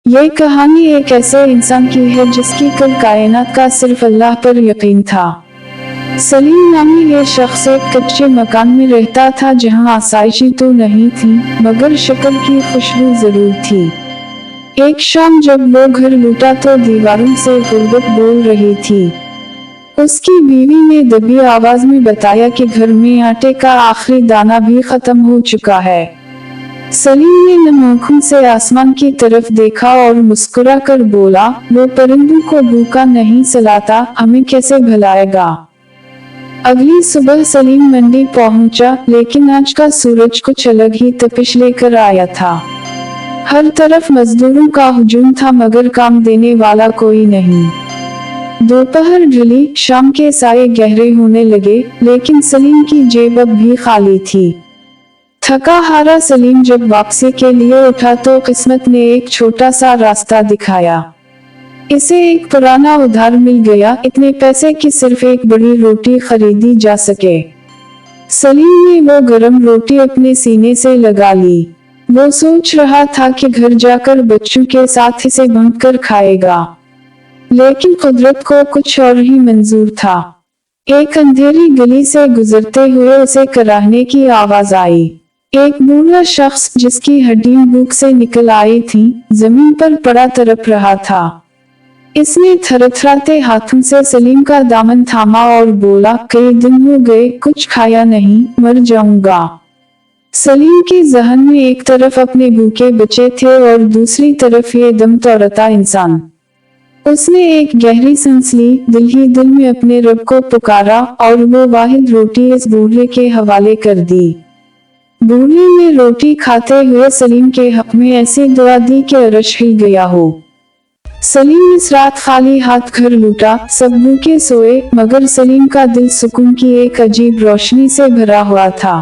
ये कहानी एक ऐसे इंसान की है जिसकी कल कायनात का सिर्फ अल्लाह पर यकीन था। सलीम नामी ये शख्स एक कच्चे मकान में रहता था जहां आसाइशें तो नहीं थी मगर शक्ल की खुशबू जरूर थी। एक शाम जब वो घर लूटा तो दीवारों से गुर्बत बोल रही थी। उसकी बीवी ने दबी आवाज में बताया कि घर में आटे का आखिरी दाना भी खत्म हो चुका है। सलीम ने नम आंखों से आसमान की तरफ देखा और मुस्कुरा कर बोला, वो परिंदों को भूखा नहीं सलाता, हमें कैसे भुलाएगा। अगली सुबह सलीम मंडी पहुंचा, लेकिन आज का सूरज कुछ अलग ही तपिश लेकर आया था। हर तरफ मजदूरों का हुजूम था मगर काम देने वाला कोई नहीं। दोपहर ढली, शाम के साये गहरे होने लगे, लेकिन सलीम की जेब अब भी खाली थी। थका हारा सलीम जब वापसी के लिए उठा तो किस्मत ने एक छोटा सा रास्ता दिखाया। इसे एक पुराना उधार मिल गया, इतने पैसे कि सिर्फ एक बड़ी रोटी खरीदी जा सके। सलीम ने वो गरम रोटी अपने सीने से लगा ली। वो सोच रहा था कि घर जाकर बच्चों के साथ इसे बांटकर खाएगा, लेकिन कुदरत को कुछ और ही मंजूर था। एक अंधेरी गली से गुजरते हुए उसे कराहने की आवाज आई। एक बूढ़ा शख्स जिसकी हड्डियां भूख से निकल आई थीं, जमीन पर पड़ा तड़प रहा था। इसने थरथराते हाथों से सलीम का दामन थामा और बोला, कई दिन हो गए, कुछ खाया नहीं, मर जाऊंगा। सलीम के ज़हन में एक तरफ अपने भूखे बच्चे थे और दूसरी तरफ ये दम तोड़ता इंसान। उसने एक गहरी सांस ली, दिल ही दिल में अपने रब को पुकारा और वो वाहिद रोटी इस बूढ़े के हवाले कर दी। बूढ़े ने रोटी खाते हुए सलीम के हक में ऐसी दुआ दी कि अर्श हिल गया हो। सलीम इस रात खाली हाथ घर लूटा, सब भूखे सोए, मगर सलीम का दिल सुकून की एक अजीब रोशनी से भरा हुआ था।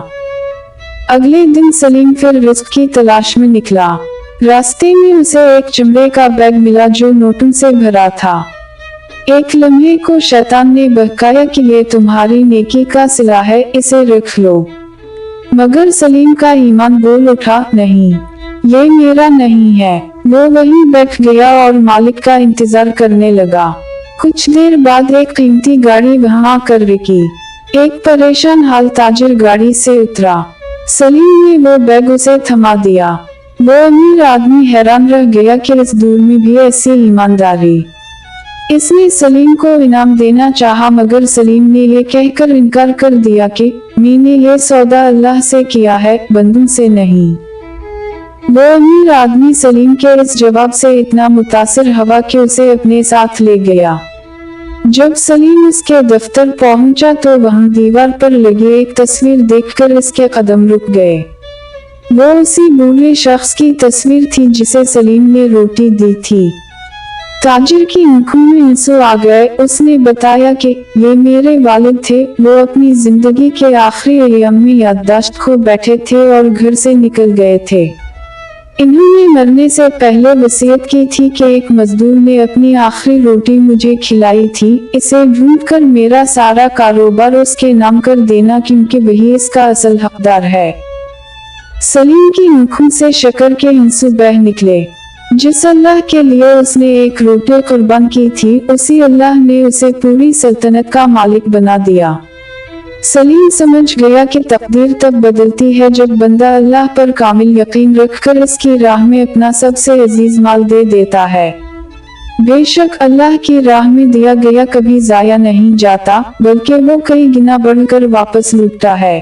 अगले दिन सलीम फिर रिस्क की तलाश में निकला। रास्ते में उसे एक चमड़े का बैग मिला जो नोटों से भरा था। एक लम्हे को शैतान ने बहकाया कि ये तुम्हारी नेकी का सिला है, इसे रख लो। मगर सलीम का ईमान बोल उठा, नहीं, ये मेरा नहीं है। वो वहीं बैठ गया और मालिक का इंतजार करने लगा। कुछ देर बाद एक कीमती गाड़ी वहां आकर रुकी। एक परेशान हाल ताजिर गाड़ी से उतरा। सलीम ने वो बैग उसे थमा दिया। वो अमीर आदमी हैरान रह गया कि इस दूर में भी ऐसी ईमानदारी। इसने सलीम को इनाम देना चाहा मगर सलीम ने ये कहकर इनकार कर दिया कि मैंने ये सौदा अल्लाह से किया है, बंदों से नहीं। वो अमीर आदमी सलीम के इस जवाब से इतना मुतासिर हुआ कि उसे अपने साथ ले गया। जब सलीम उसके दफ्तर पहुंचा तो वहां दीवार पर लगी एक तस्वीर देखकर इसके कदम रुक गए। वो उसी बूढ़े शख्स की तस्वीर थी जिसे सलीम ने रोटी दी थी। ताजिर की आंखों में आंसू आ गए। उसने बताया कि ये मेरे वालिद थे, वो अपनी जिंदगी के आखिरी अय्याम में याददाश्त खो बैठे थे और घर से निकल गए थे। इन्होंने मरने से पहले वसीयत की थी कि एक मजदूर ने अपनी आखिरी रोटी मुझे खिलाई थी, इसे ढूंढकर मेरा सारा कारोबार उसके नाम कर देना क्योंकि वही इसका असल हकदार है। सलीम की आंखों से शक्कर के आंसू बह निकले। जिस अल्लाह के लिए उसने एक रोटी कुर्बान की थी, उसी अल्लाह ने उसे पूरी सल्तनत का मालिक बना दिया। सलीम समझ गया कि तकदीर तब बदलती है जब बंदा अल्लाह पर कामिल यकीन रखकर इसकी राह में अपना सबसे अजीज माल दे देता है। बेशक अल्लाह की राह में दिया गया कभी जाया नहीं जाता, बल्कि वो कई गुना बढ़कर वापस लौटता है।